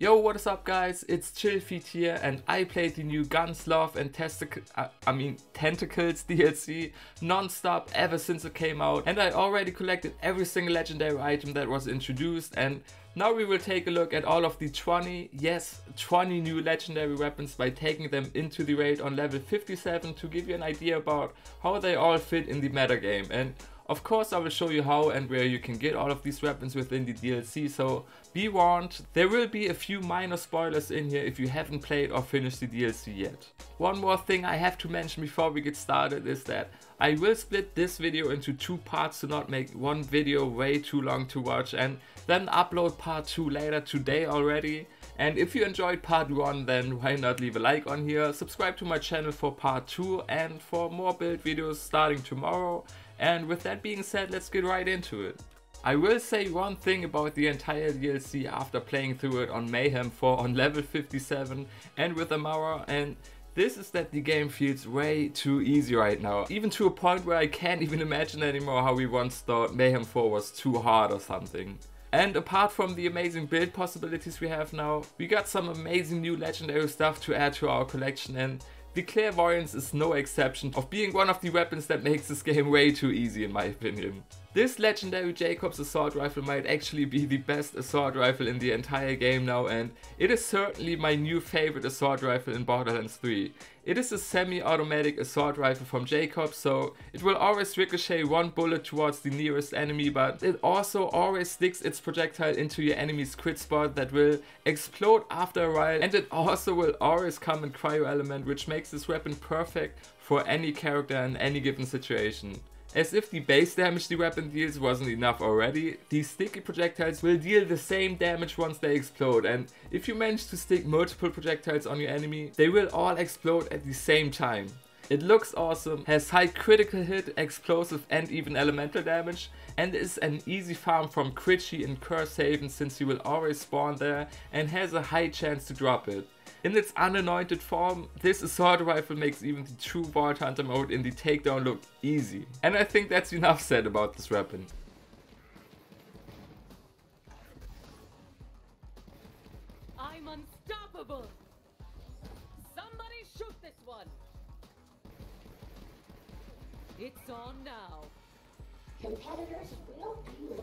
Yo, what is up guys, it's Chillfeet here and I played the new Guns Love and Tentacles DLC non-stop ever since it came out, and I already collected every single legendary item that was introduced, and now we will take a look at all of the 20 new legendary weapons by taking them into the raid on level 57 to give you an idea about how they all fit in the metagame. And of course I will show you how and where you can get all of these weapons within the DLC, so be warned, there will be a few minor spoilers in here if you haven't played or finished the DLC yet. One more thing I have to mention before we get started is that I will split this video into two parts to not make one video way too long to watch, and then upload part 2 later today already. And if you enjoyed part 1, then why not leave a like on here, subscribe to my channel for part 2 and for more build videos starting tomorrow. And with that being said, let's get right into it. I will say one thing about the entire DLC after playing through it on Mayhem 4 on level 57 and with Amara, and this is that the game feels way too easy right now. Even to a point where I can't even imagine anymore how we once thought Mayhem 4 was too hard or something. And apart from the amazing build possibilities we have now, we got some amazing new legendary stuff to add to our collection, and the Clairvoyance is no exception of being one of the weapons that makes this game way too easy in my opinion. This legendary Jacob's assault rifle might actually be the best assault rifle in the entire game now, and it is certainly my new favorite assault rifle in Borderlands 3. It is a semi-automatic assault rifle from Jacobs, so it will always ricochet one bullet towards the nearest enemy, but it also always sticks its projectile into your enemy's crit spot that will explode after a while, and it also will always come in cryo element, which makes this weapon perfect for any character in any given situation. As if the base damage the weapon deals wasn't enough already, these sticky projectiles will deal the same damage once they explode, and if you manage to stick multiple projectiles on your enemy, they will all explode at the same time. It looks awesome, has high critical hit, explosive and even elemental damage, and is an easy farm from Critchy and Curse Haven since you will always spawn there, and has a high chance to drop it. In its unanointed form, this assault rifle makes even the true Vault Hunter mode in the Takedown look easy. And I think that's enough said about this weapon. I'm unstoppable! Somebody shoot this one! It's on now. Competitors will be with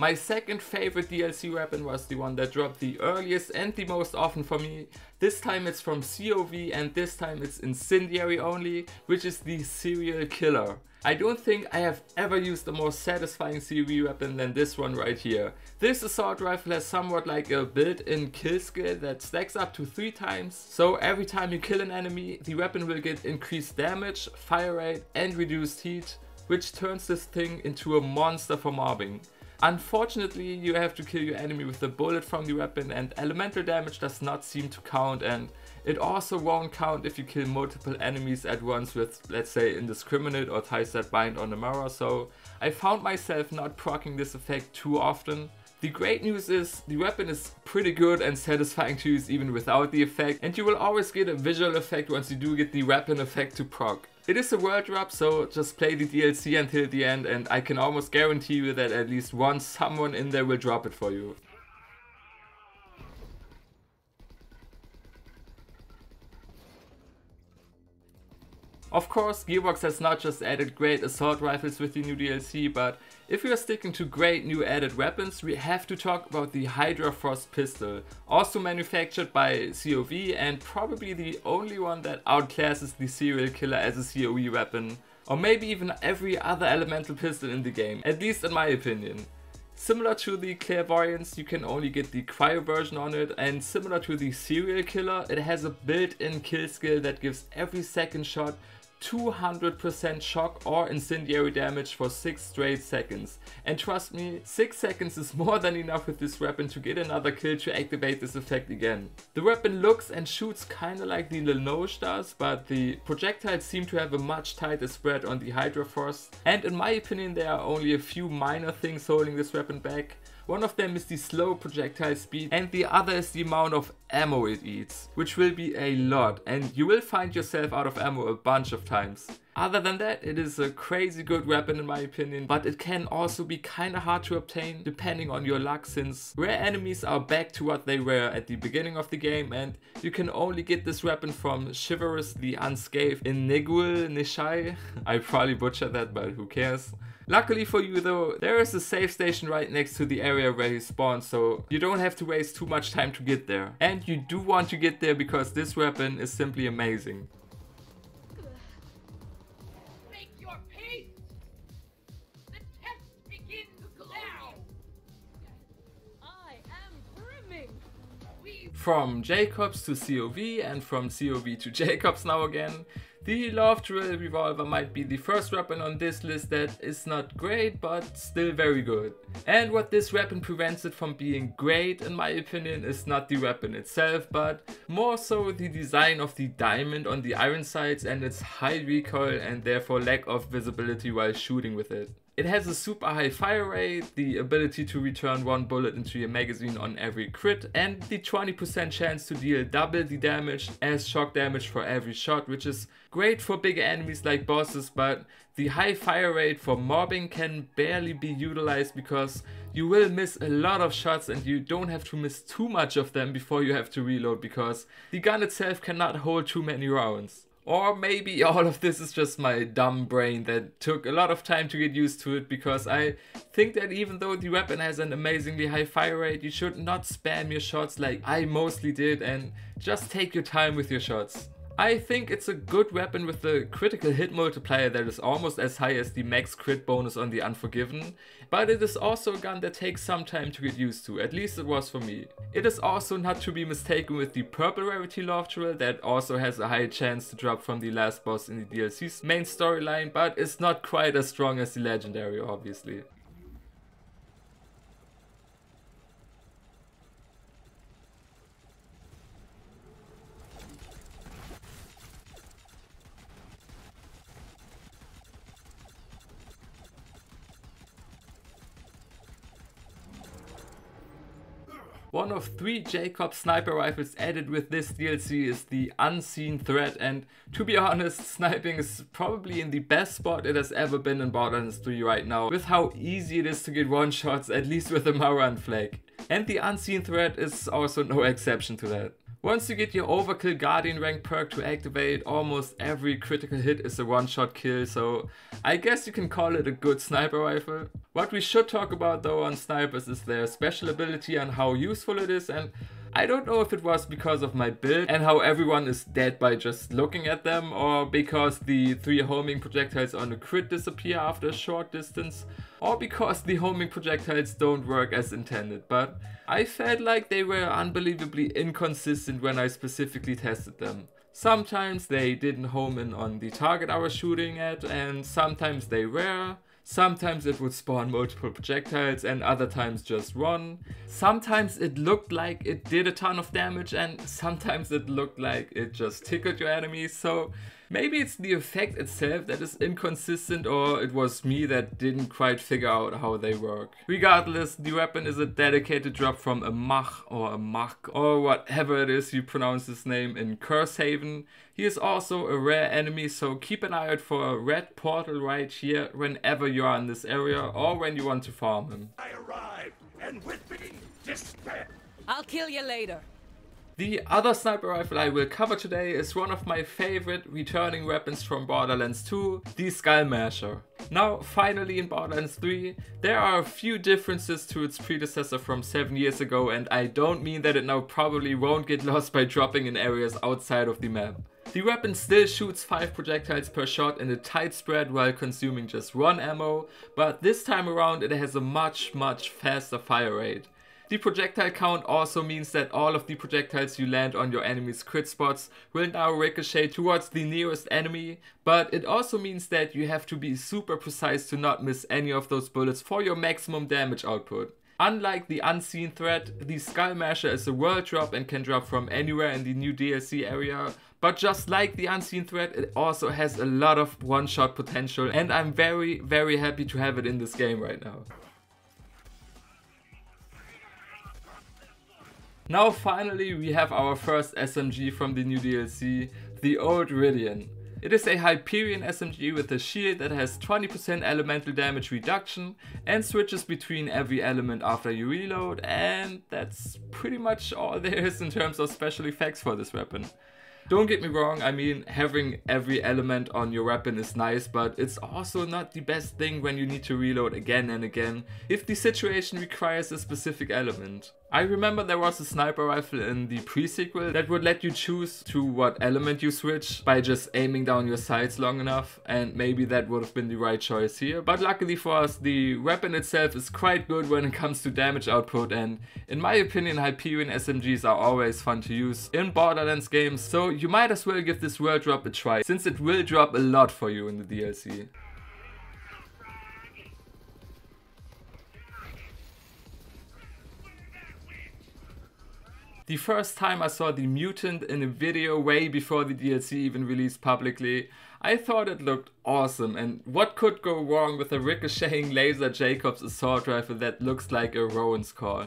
My second favorite DLC weapon was the one that dropped the earliest and the most often for me. This time it's from COV, and this time it's incendiary only, which is the Seeryul Killur. I don't think I have ever used a more satisfying COV weapon than this one right here. This assault rifle has somewhat like a built-in kill skill that stacks up to 3 times. So every time you kill an enemy, the weapon will get increased damage, fire rate and reduced heat, which turns this thing into a monster for mobbing. Unfortunately, you have to kill your enemy with a bullet from the weapon, and elemental damage does not seem to count, and it also won't count if you kill multiple enemies at once with, let's say, Indiscriminate or Ties That Bind on Amara, so I found myself not proccing this effect too often. The great news is the weapon is pretty good and satisfying to use even without the effect, and you will always get a visual effect once you do get the weapon effect to proc. It is a world drop, so just play the DLC until the end and I can almost guarantee you that at least once someone in there will drop it for you. Of course, Gearbox has not just added great assault rifles with the new DLC, but if we are sticking to great new added weapons, we have to talk about the Hydra Force pistol, also manufactured by COV and probably the only one that outclasses the Seeryul Killur as a COE weapon, or maybe even every other elemental pistol in the game, at least in my opinion. Similar to the Clairvoyance, you can only get the cryo version on it, and similar to the Seeryul Killur, it has a built-in kill skill that gives every second shot 200% shock or incendiary damage for 6 straight seconds. And trust me, 6 seconds is more than enough with this weapon to get another kill to activate this effect again. The weapon looks and shoots kinda like the Lenoche does, but the projectiles seem to have a much tighter spread on the Hydra Force, and in my opinion there are only a few minor things holding this weapon back. One of them is the slow projectile speed and the other is the amount of ammo it eats, which will be a lot, and you will find yourself out of ammo a bunch of times. Other than that, it is a crazy good weapon in my opinion, but it can also be kinda hard to obtain depending on your luck, since rare enemies are back to what they were at the beginning of the game, and you can only get this weapon from Chivalrous the Unscathed in Negul Nishai. I probably butchered that, but who cares. Luckily for you though, there is a save station right next to the area where he spawns, so you don't have to waste too much time to get there. And you do want to get there because this weapon is simply amazing. Make your peace! The test begins now! I am brimming. From Jacobs to COV and from COV to Jacobs now again. The Love Drill Revolver might be the first weapon on this list that is not great, but still very good. And what this weapon prevents it from being great, in my opinion, is not the weapon itself, but more so the design of the diamond on the iron sights and its high recoil and therefore lack of visibility while shooting with it. It has a super high fire rate, the ability to return one bullet into your magazine on every crit, and the 20% chance to deal double the damage as shock damage for every shot, which is great for bigger enemies like bosses, but the high fire rate for mobbing can barely be utilized because you will miss a lot of shots and you don't have to miss too much of them before you have to reload because the gun itself cannot hold too many rounds. Or maybe all of this is just my dumb brain that took a lot of time to get used to it, because I think that even though the weapon has an amazingly high fire rate, you should not spam your shots like I mostly did and just take your time with your shots. I think it's a good weapon with a critical hit multiplier that is almost as high as the max crit bonus on the Unforgiven, but it is also a gun that takes some time to get used to, at least it was for me. It is also not to be mistaken with the purple rarity Love Drill that also has a high chance to drop from the last boss in the DLC's main storyline, but is not quite as strong as the legendary obviously. One of 3 Jacobs sniper rifles added with this DLC is the Unseen Threat, and to be honest, sniping is probably in the best spot it has ever been in Borderlands 3 right now, with how easy it is to get one shots, at least with a Maran flag. And the Unseen Threat is also no exception to that. Once you get your Overkill Guardian rank perk to activate, almost every critical hit is a one-shot kill, so I guess you can call it a good sniper rifle. What we should talk about though on snipers is their special ability and how useful it is, and I don't know if it was because of my build and how everyone is dead by just looking at them, or because the 3 homing projectiles on a crit disappear after a short distance, or because the homing projectiles don't work as intended, but I felt like they were unbelievably inconsistent when I specifically tested them. Sometimes they didn't home in on the target I was shooting at, and sometimes they were. Sometimes it would spawn multiple projectiles and other times just one. Sometimes it looked like it did a ton of damage and sometimes it looked like it just tickled your enemies, so maybe it's the effect itself that is inconsistent, or it was me that didn't quite figure out how they work. Regardless, the weapon is a dedicated drop from a Mach or whatever it is you pronounce his name in Cursehaven. He is also a rare enemy, so keep an eye out for a red portal right here whenever you are in this area or when you want to farm him. I arrived, and with me, despair. I'll kill you later. The other sniper rifle I will cover today is one of my favorite returning weapons from Borderlands 2, the Skull Masher. Now, finally in Borderlands 3, there are a few differences to its predecessor from 7 years ago, and I don't mean that it now probably won't get lost by dropping in areas outside of the map. The weapon still shoots 5 projectiles per shot in a tight spread while consuming just 1 ammo, but this time around it has a much faster fire rate. The projectile count also means that all of the projectiles you land on your enemy's crit spots will now ricochet towards the nearest enemy, but it also means that you have to be super precise to not miss any of those bullets for your maximum damage output. Unlike the Unseen Threat, the Skull Masher is a world drop and can drop from anywhere in the new DLC area, but just like the Unseen Threat, it also has a lot of one-shot potential, and I'm very happy to have it in this game right now. Now finally we have our first SMG from the new DLC, the Old Rydian. It is a Hyperion SMG with a shield that has 20% elemental damage reduction and switches between every element after you reload, and that's pretty much all there is in terms of special effects for this weapon. Don't get me wrong, I mean, having every element on your weapon is nice, but it's also not the best thing when you need to reload again and again if the situation requires a specific element. I remember there was a sniper rifle in the pre-sequel that would let you choose to what element you switch by just aiming down your sights long enough, and maybe that would have been the right choice here. But luckily for us, the weapon itself is quite good when it comes to damage output, and in my opinion Hyperion SMGs are always fun to use in Borderlands games, so you might as well give this world drop a try, since it will drop a lot for you in the DLC. The first time I saw the Mutant in a video way before the DLC even released publicly, I thought it looked awesome, and what could go wrong with a ricocheting laser Jacobs assault rifle that looks like a Rowan's Call?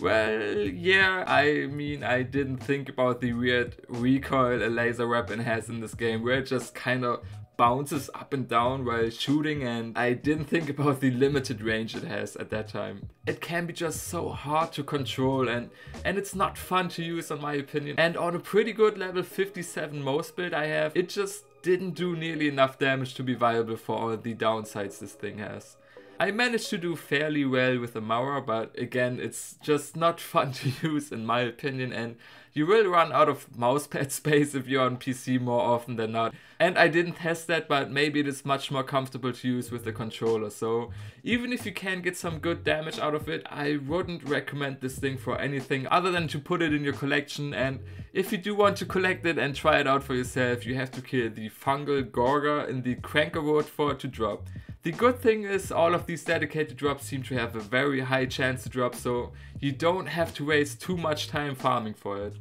Well, yeah, I mean, I didn't think about the weird recoil a laser weapon has in this game, where it just kinda bounces up and down while shooting, and I didn't think about the limited range it has at that time. It can be just so hard to control, and it's not fun to use in my opinion. And on a pretty good level 57 most build I have, it just didn't do nearly enough damage to be viable for all the downsides this thing has. I managed to do fairly well with the Mauer, but again, it's just not fun to use in my opinion, and you will run out of mousepad space if you're on PC more often than not. And I didn't test that, but maybe it is much more comfortable to use with the controller, so even if you can get some good damage out of it, I wouldn't recommend this thing for anything other than to put it in your collection. And if you do want to collect it and try it out for yourself, you have to kill the fungal Gorga in the Crankerwood for it to drop. The good thing is all of these dedicated drops seem to have a very high chance to drop, so you don't have to waste too much time farming for it.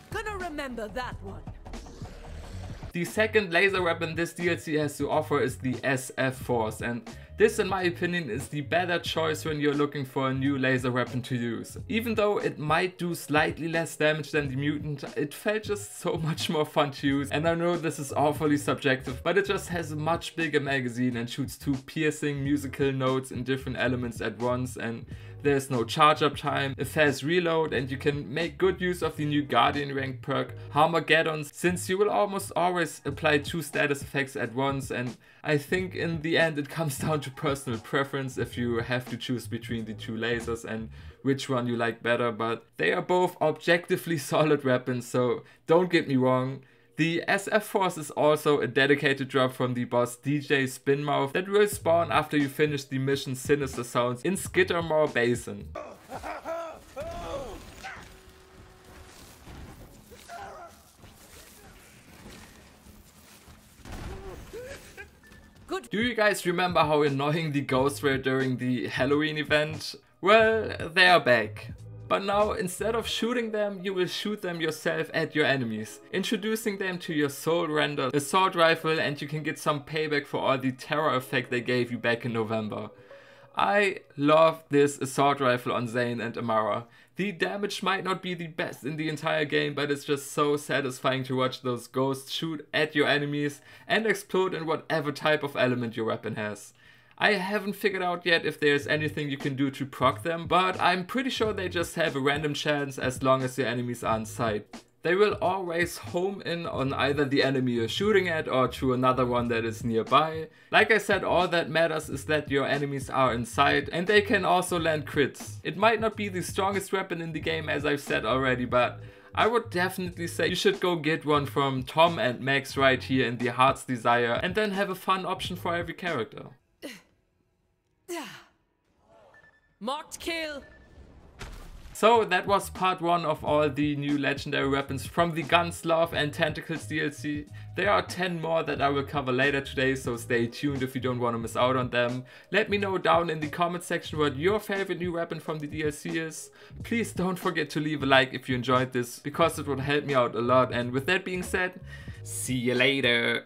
Gonna remember that one. The second laser weapon this DLC has to offer is the SF Force, and this in my opinion is the better choice when you're looking for a new laser weapon to use. Even though it might do slightly less damage than the Mutant, it felt just so much more fun to use, and I know this is awfully subjective, but it just has a much bigger magazine and shoots two piercing musical notes in different elements at once, and there's no charge up time, a fast reload, and you can make good use of the new Guardian rank perk Harmageddon, since you will almost always apply two status effects at once, and I think in the end it comes down to personal preference if you have to choose between the two lasers and which one you like better, but they are both objectively solid weapons, so don't get me wrong. The SF Force is also a dedicated drop from the boss DJ Spinmouth that will spawn after you finish the mission Sinister Sounds in Skittermore Basin. Good. Do you guys remember how annoying the ghosts were during the Halloween event? Well, they are back. But now, instead of shooting them, you will shoot them yourself at your enemies, introducing them to your soul rendered assault rifle, and you can get some payback for all the terror effect they gave you back in November. I love this assault rifle on Zane and Amara. The damage might not be the best in the entire game, but it's just so satisfying to watch those ghosts shoot at your enemies and explode in whatever type of element your weapon has. I haven't figured out yet if there's anything you can do to proc them, but I'm pretty sure they just have a random chance as long as your enemies are in sight. They will always home in on either the enemy you're shooting at or to another one that is nearby. Like I said, all that matters is that your enemies are in sight, and they can also land crits. It might not be the strongest weapon in the game, as I've said already, but I would definitely say you should go get one from Tom and Max right here in the Heart's Desire, and then have a fun option for every character. Marked kill. So that was part 1 of all the new legendary weapons from the GUNS LOVE and Tentacles DLC. There are 10 more that I will cover later today, so stay tuned if you don't want to miss out on them. Let me know down in the comment section what your favorite new weapon from the DLC is. Please don't forget to leave a like if you enjoyed this, because it would help me out a lot. And with that being said, See you later.